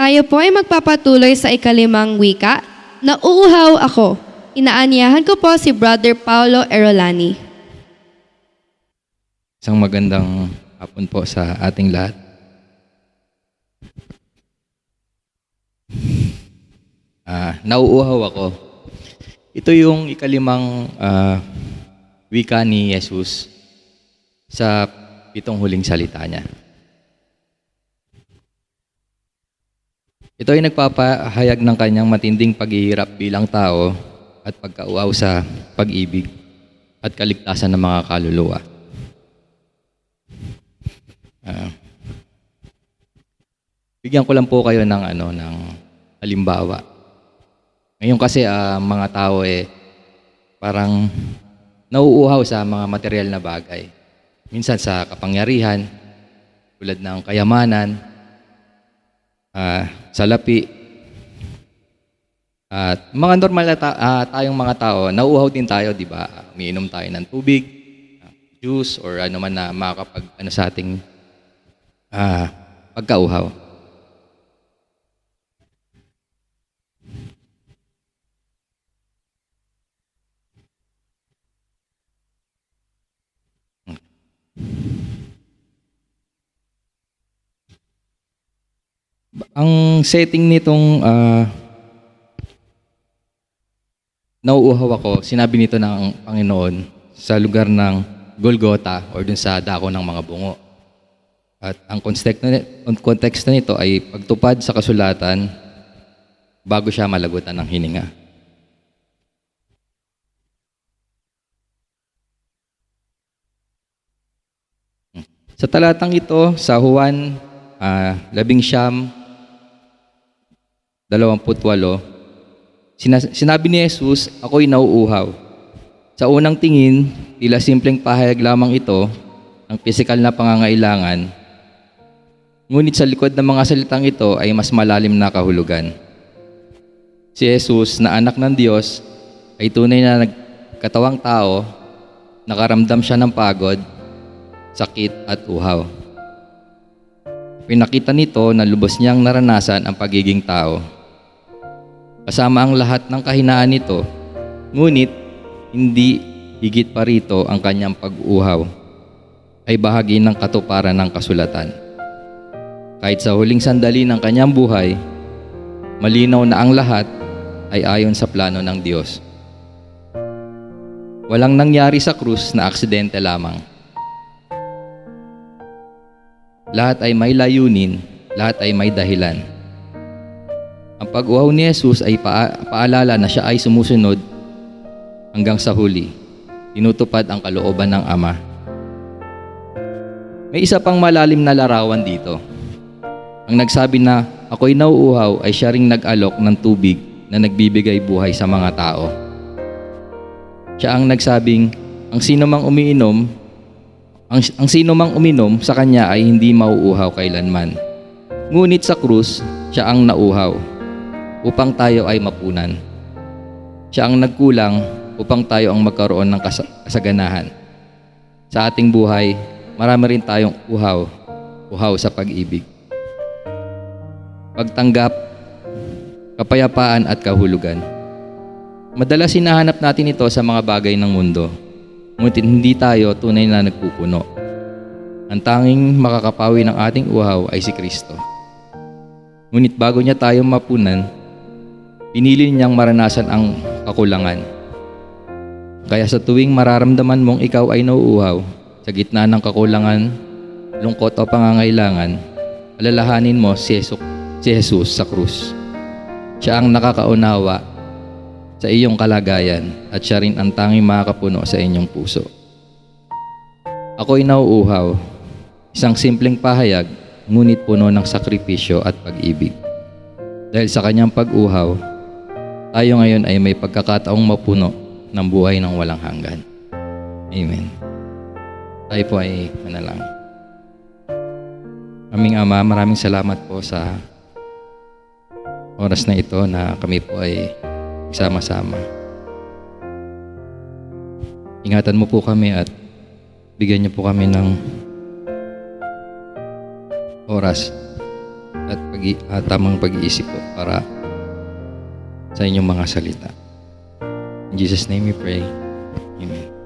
Tayo po ay magpapatuloy sa ikalimang wika, Nauuhaw ako. Inaanyahan ko po si Brother Paulo Erolani. Isang magandang hapon po sa ating lahat. Nauuhaw ako. Ito yung ikalimang wika ni Jesus sa 7 huling salita niya. Ito ay nagpapahayag ng kanyang matinding paghihirap bilang tao at pagkauhaw sa pag-ibig at kaligtasan ng mga kaluluwa. Bigyan ko lang po kayo ng halimbawa. Ngayon kasi mga tao parang nauuhaw sa mga material na bagay. Minsan sa kapangyarihan, tulad ng kayamanan, salapi. At mga normal na tayong mga tao, nauuhaw din tayo, di ba? Umiinom tayo ng tubig, juice, or ano man na makakapag sa ating pagkauhaw. Ang setting nitong nauuhaw ako, sinabi nito ng Panginoon sa lugar ng Golgota or dun sa dako ng mga bungo. At ang konteksto nito ay pagtupad sa kasulatan bago siya malagutan ng hininga. Sa talatang ito, sa Juan 11:28, sinabi ni Jesus, ako'y nauuhaw. Sa unang tingin, tila simpleng pahayag lamang ito ng pisikal na pangangailangan. Ngunit sa likod ng mga salitang ito ay mas malalim na kahulugan. Si Jesus na anak ng Diyos ay tunay na nagkatawang tao, nakaramdam siya ng pagod, sakit at uhaw. Pinakita nito na lubos niyang naranasan ang pagiging tao. Kasama ang lahat ng kahinaan nito, ngunit hindi higit pa rito ang kanyang pag-uhaw ay bahagi ng katuparan ng kasulatan. Kahit sa huling sandali ng kanyang buhay, malinaw na ang lahat ay ayon sa plano ng Diyos. Walang nangyari sa krus na aksidente lamang. Lahat ay may layunin, lahat ay may dahilan. Ang pag-uhaw ni Jesus ay paalala na siya ay sumusunod hanggang sa huli. Tinutupad ang kalooban ng Ama. May isa pang malalim na larawan dito. Ang nagsabi na ako'y nauuhaw ay siya ring nag-alok ng tubig na nagbibigay buhay sa mga tao. Siya ang nagsabing ang sino mang uminom sa kanya ay hindi mauuhaw kailanman. Ngunit sa krus, siya ang nauuhaw upang tayo ay mapunan. Siya ang nagkulang upang tayo ang magkaroon ng kasaganahan. Sa ating buhay, marami rin tayong uhaw sa pag-ibig, pagtanggap, kapayapaan at kahulugan. Madalas hinahanap natin ito sa mga bagay ng mundo. Ngunit hindi tayo tunay na nagpupuno. Ang tanging makakapawi ng ating uhaw ay si Kristo. Ngunit bago niya tayo mapunan, pinili niyang maranasan ang kakulangan. Kaya sa tuwing mararamdaman mong ikaw ay nauuhaw, sa gitna ng kakulangan, lungkot o pangangailangan, alalahanin mo si Jesus sa krus. Siya ang nakakaunawa sa iyong kalagayan at siya rin ang tanging makakapuno sa inyong puso. Ako'y nauuhaw, isang simpleng pahayag, ngunit puno ng sakripisyo at pag-ibig. Dahil sa kanyang pag-uhaw, tayo ngayon ay may pagkakataong mapuno ng buhay ng walang hanggan. Amen. Tayo po ay manalangin. Aming Ama, maraming salamat po sa oras na ito na kami po ay sama-sama. Ingatan mo po kami at bigyan niyo po kami ng oras at tamang pag-iisip po para sa inyong mga salita. In Jesus' name we pray. Amen.